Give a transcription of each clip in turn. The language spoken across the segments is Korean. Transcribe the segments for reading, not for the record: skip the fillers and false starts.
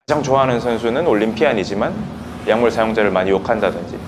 가장 좋아하는 선수는 올림피안이지만 약물 사용자를 많이 욕한다든지.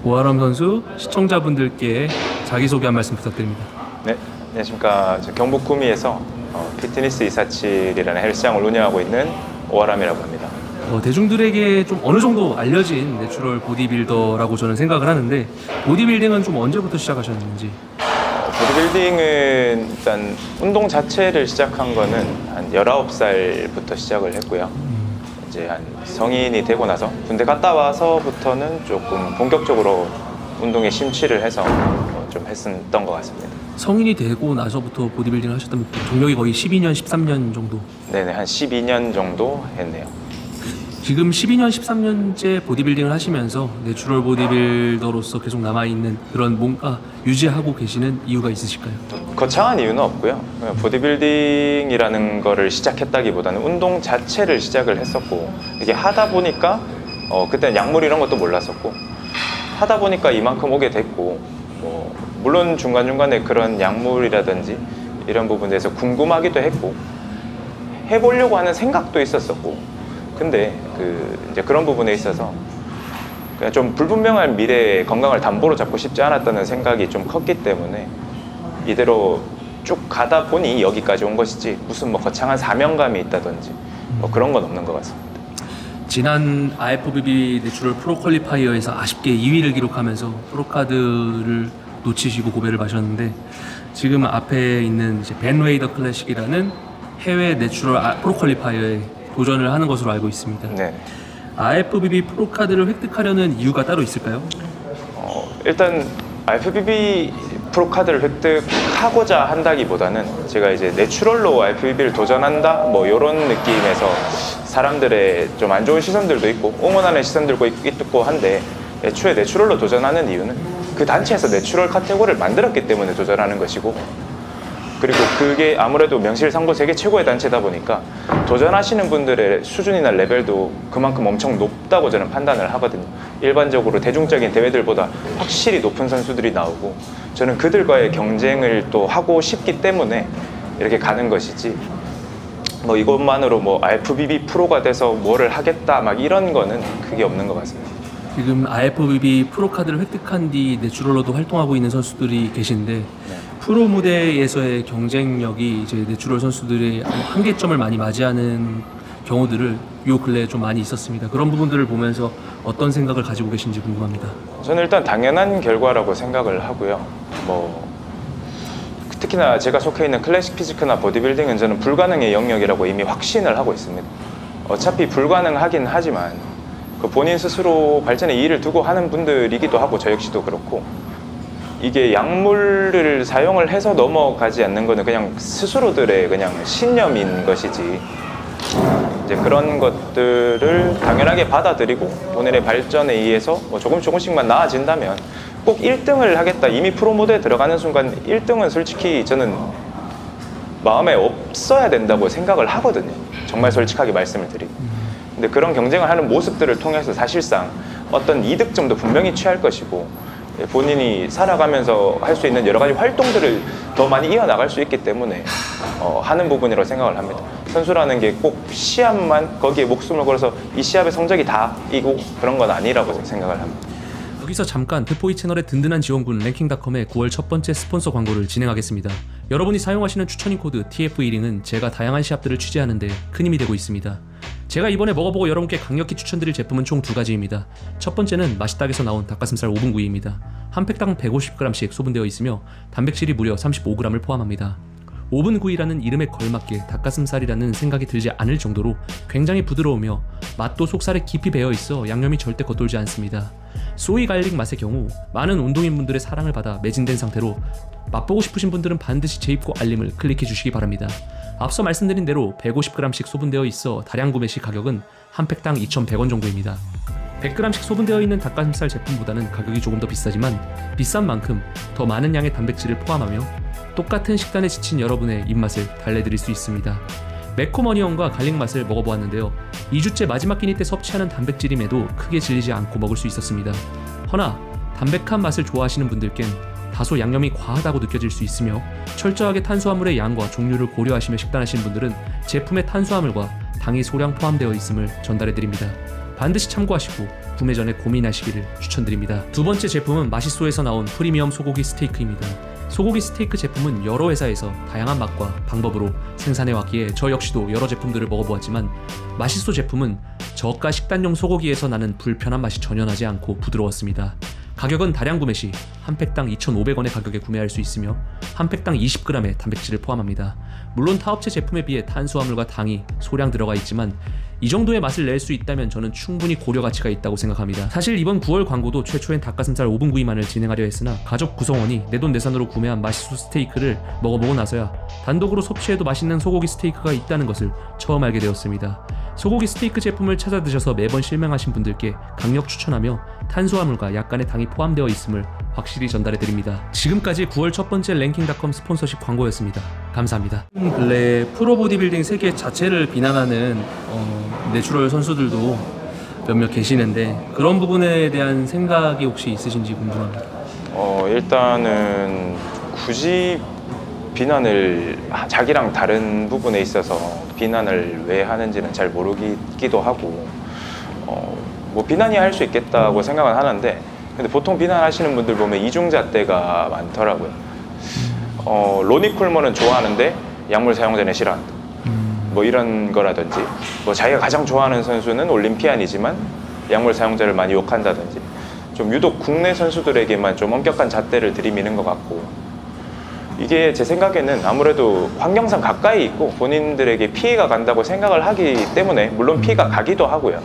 오하람 선수, 시청자분들께 자기소개 한 말씀 부탁드립니다. 네, 안녕하십니까. 저 경북 구미에서 피트니스 247이라는 헬스장을 운영하고 있는 오하람이라고 합니다. 대중들에게 좀 어느 정도 알려진 내추럴 보디빌더라고 저는 생각을 하는데, 보디빌딩은 좀 언제부터 시작하셨는지? 보디빌딩은 일단 운동 자체를 시작한 거는 한 19살부터 시작을 했고요. 이제 한 성인이 되고 나서 군대 갔다 와서부터는 조금 본격적으로 운동에 심취를 해서 좀 했었던 것 같습니다. 성인이 되고 나서부터 보디빌딩을 하셨다면 경력이 거의 12년, 13년 정도? 네네, 한 12년 정도 했네요. 지금 12년, 13년째 보디빌딩을 하시면서 내추럴 보디빌더로서 계속 남아있는 그런 뭔가 유지하고 계시는 이유가 있으실까요? 거창한 이유는 없고요. 그냥 보디빌딩이라는 거를 시작했다기보다는 운동 자체를 시작을 했었고, 이게 하다 보니까 그때는 약물 이런 것도 몰랐었고, 하다 보니까 이만큼 오게 됐고, 물론 중간중간에 그런 약물이라든지 이런 부분에 대해서 궁금하기도 했고 해보려고 하는 생각도 있었었고, 근데 이제 그런 부분에 있어서 그냥 좀 불분명한 미래의 건강을 담보로 잡고 싶지 않았다는 생각이 좀 컸기 때문에 이대로 쭉 가다 보니 여기까지 온 것이지, 무슨 뭐 거창한 사명감이 있다든지 뭐 그런 건 없는 것 같습니다. 지난 IFBB 내추럴 프로 퀄리파이어에서 아쉽게 2위를 기록하면서 프로카드를 놓치시고 고배를 마셨는데, 지금 앞에 있는 이제 벤 웨이더 클래식이라는 해외 내추럴 프로 퀄리파이어에 도전을 하는 것으로 알고 있습니다. 네. IFBB 프로카드를 획득하려는 이유가 따로 있을까요? 일단 IFBB 프로카드를 획득하고자 한다기보다는 제가 이제 내추럴로 IFBB를 도전한다 뭐 이런 느낌에서 사람들의 좀 안 좋은 시선들도 있고 응원하는 시선들도 있고 한데, 애초에 내추럴로 도전하는 이유는 그 단체에서 내추럴 카테고리를 만들었기 때문에 도전하는 것이고, 그리고 그게 아무래도 명실상부 세계 최고의 단체다 보니까 도전하시는 분들의 수준이나 레벨도 그만큼 엄청 높다고 저는 판단을 하거든요. 일반적으로 대중적인 대회들보다 확실히 높은 선수들이 나오고, 저는 그들과의 경쟁을 또 하고 싶기 때문에 이렇게 가는 것이지, 뭐 이것만으로 뭐 IFBB 프로가 돼서 뭐를 하겠다 막 이런 거는 크게 없는 것 같습니다. 지금 IFBB 프로카드를 획득한 뒤 내추럴로도 활동하고 있는 선수들이 계신데, 네. 프로 무대에서의 경쟁력이 이제 내추럴 선수들의 한계점을 많이 맞이하는 경우들을 요 근래에 좀 많이 있었습니다. 그런 부분들을 보면서 어떤 생각을 가지고 계신지 궁금합니다. 저는 일단 당연한 결과라고 생각을 하고요. 특히나 제가 속해 있는 클래식 피지크나 보디빌딩은 저는 불가능의 영역이라고 이미 확신을 하고 있습니다. 어차피 불가능하긴 하지만 그 본인 스스로 발전에 이의를 두고 하는 분들이기도 하고, 저 역시도 그렇고, 이게 약물을 사용을 해서 넘어가지 않는 거는 그냥 스스로들의 그냥 신념인 것이지, 이제 그런 것들을 당연하게 받아들이고 본인의 발전에 의해서 뭐 조금씩만 나아진다면 꼭 1등을 하겠다, 이미 프로 모드에 들어가는 순간 1등은 솔직히 저는 마음에 없어야 된다고 생각을 하거든요. 정말 솔직하게 말씀을 드리고. 근데 그런 경쟁을 하는 모습들을 통해서 사실상 어떤 이득점도 분명히 취할 것이고, 본인이 살아가면서 할 수 있는 여러 가지 활동들을 더 많이 이어나갈 수 있기 때문에 하는 부분이라고 생각을 합니다. 선수라는 게 꼭 시합만 거기에 목숨을 걸어서 이 시합의 성적이 다이고 그런 건 아니라고 생각을 합니다. 여기서 잠깐 드포이 채널의 든든한 지원군 랭킹닷컴의 9월 첫 번째 스폰서 광고를 진행하겠습니다. 여러분이 사용하시는 추천인 코드 TF1링은 제가 다양한 시합들을 취재하는데 큰 힘이 되고 있습니다. 제가 이번에 먹어보고 여러분께 강력히 추천드릴 제품은 총 2가지입니다. 첫 번째는 맛있닥에서 나온 닭가슴살 오븐구이입니다. 한 팩당 150g씩 소분되어 있으며 단백질이 무려 35g을 포함합니다. 오븐구이라는 이름에 걸맞게 닭가슴살이라는 생각이 들지 않을 정도로 굉장히 부드러우며 맛도 속살에 깊이 배어있어 양념이 절대 겉돌지 않습니다. 소이 갈릭 맛의 경우 많은 운동인분들의 사랑을 받아 매진된 상태로 맛보고 싶으신 분들은 반드시 재입고 알림을 클릭해 주시기 바랍니다. 앞서 말씀드린 대로 150g씩 소분되어 있어 다량 구매 시 가격은 한 팩당 2,100원 정도입니다. 100g씩 소분되어 있는 닭가슴살 제품보다는 가격이 조금 더 비싸지만 비싼 만큼 더 많은 양의 단백질을 포함하며 똑같은 식단에 지친 여러분의 입맛을 달래드릴 수 있습니다. 매콤 어니언과 갈릭 맛을 먹어보았는데요. 2주째 마지막 끼니 때 섭취하는 단백질임에도 크게 질리지 않고 먹을 수 있었습니다. 허나 담백한 맛을 좋아하시는 분들께는 다소 양념이 과하다고 느껴질 수 있으며 철저하게 탄수화물의 양과 종류를 고려하시며 식단하시는 분들은 제품의 탄수화물과 당이 소량 포함되어 있음을 전달해드립니다. 반드시 참고하시고 구매 전에 고민하시기를 추천드립니다. 두 번째 제품은 마시소에서 나온 프리미엄 소고기 스테이크입니다. 소고기 스테이크 제품은 여러 회사에서 다양한 맛과 방법으로 생산해왔기에 저 역시도 여러 제품들을 먹어보았지만 마시소 제품은 저가 식단용 소고기에서 나는 불편한 맛이 전혀 나지 않고 부드러웠습니다. 가격은 다량 구매 시 한 팩당 2,500원의 가격에 구매할 수 있으며 한 팩당 20g의 단백질을 포함합니다. 물론 타업체 제품에 비해 탄수화물과 당이 소량 들어가 있지만 이 정도의 맛을 낼 수 있다면 저는 충분히 고려 가치가 있다고 생각합니다. 사실 이번 9월 광고도 최초엔 닭가슴살 오븐구이만을 진행하려 했으나 가족 구성원이 내돈내산으로 구매한 마시소 스테이크를 먹어보고 나서야 단독으로 섭취해도 맛있는 소고기 스테이크가 있다는 것을 처음 알게 되었습니다. 소고기 스테이크 제품을 찾아 드셔서 매번 실망하신 분들께 강력 추천하며 탄수화물과 약간의 당이 포함되어 있음을 확실히 전달해드립니다. 지금까지 9월 첫 번째 랭킹닷컴 스폰서십 광고였습니다. 감사합니다. 근래 프로보디빌딩 세계 자체를 비난하는 내추럴 선수들도 몇몇 계시는데 그런 부분에 대한 생각이 혹시 있으신지 궁금합니다. 일단은 굳이 비난을 자기랑 다른 부분에 있어서 비난을 왜 하는지는 잘 모르기도 하고 뭐 비난이 할 수 있겠다고 생각은 하는데 근데 보통 비난하시는 분들 보면 이중잣대가 많더라고요. 로니 콜먼은 좋아하는데 약물 사용자는 싫어한다. 뭐 이런 거라든지 뭐 자기가 가장 좋아하는 선수는 올림피안이지만 약물 사용자를 많이 욕한다든지 좀 유독 국내 선수들에게만 좀 엄격한 잣대를 들이미는 것 같고 이게 제 생각에는 아무래도 환경상 가까이 있고 본인들에게 피해가 간다고 생각을 하기 때문에 물론 피해가 가기도 하고요.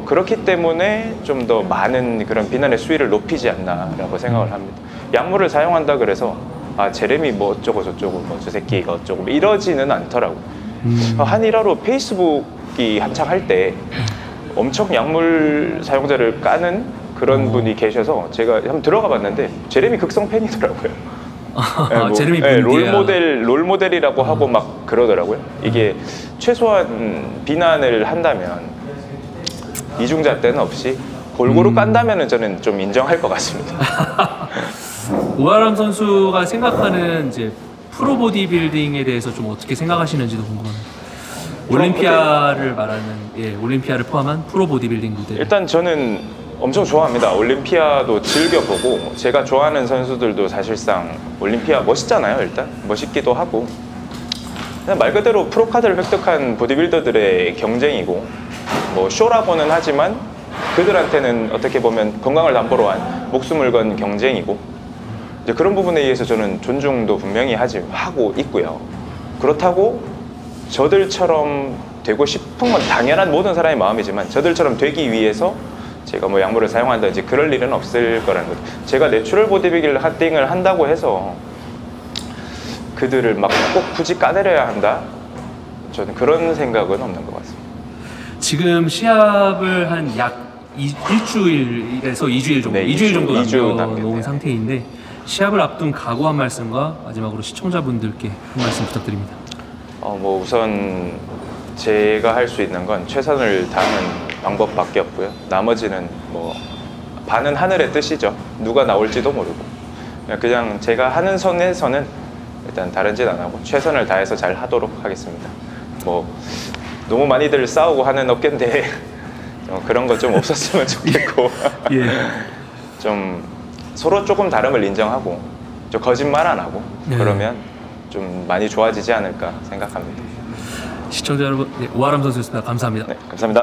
그렇기 때문에 좀 더 많은 그런 비난의 수위를 높이지 않나라고 생각을 합니다. 약물을 사용한다 그래서 제레미 뭐 어쩌고 저쩌고 뭐 저 새끼가 어쩌고 뭐 이러지는 않더라고. 한 일화로 페이스북이 한창 할 때 엄청 약물 사용자를 까는 그런 분이 계셔서 제가 한번 들어가 봤는데 제레미 극성 팬이더라고요. 제레미 롤모델이라고 하고 막 그러더라고요. 이게 최소한 비난을 한다면 이중잣대는 없이 골고루 깐다면은 저는 좀 인정할 것 같습니다. 오하람 선수가 생각하는 이제 프로 보디빌딩에 대해서 좀 어떻게 생각하시는지도 궁금합니다. 올림피아를 말하는 올림피아를 포함한 프로 보디빌딩 무대. 일단 저는 엄청 좋아합니다. 올림피아도 즐겨보고 제가 좋아하는 선수들도 사실상 올림피아 멋있잖아요. 일단 멋있기도 하고 그냥 말 그대로 프로카드를 획득한 보디빌더들의 경쟁이고 뭐 쇼라고는 하지만 그들한테는 어떻게 보면 건강을 담보로 한 목숨을 건 경쟁이고 이제 그런 부분에 의해서 저는 존중도 분명히 하고 있고요. 그렇다고 저들처럼 되고 싶은 건 당연한 모든 사람의 마음이지만 저들처럼 되기 위해서 제가 뭐 약물을 사용한다든지 그럴 일은 없을 거라는 거죠. 제가 내추럴 보디빌딩을 한다고 해서 그들을 막 꼭 굳이 까내려야 한다? 저는 그런 생각은 없는 것 같습니다. 지금 시합을 한 약 일주일에서 2주일 정도, 2주일 정도 남겨놓은 상태인데 시합을 앞둔 각오 한 말씀과 마지막으로 시청자분들께 한 말씀 부탁드립니다. 뭐 우선 제가 할 수 있는 건 최선을 다하는 방법밖에 없고요. 나머지는 뭐 반은 하늘의 뜻이죠. 누가 나올지도 모르고 그냥 제가 하는 선에서는 일단 다른 짓 안 하고 최선을 다해서 잘 하도록 하겠습니다. 뭐 너무 많이들 싸우고 하는 업계인데 그런 거 좀 없었으면 좋겠고 예. 좀 서로 조금 다름을 인정하고 좀 거짓말 안 하고 네. 그러면 좀 많이 좋아지지 않을까 생각합니다. 시청자 여러분, 네, 오하람 선수였습니다. 감사합니다. 네, 감사합니다.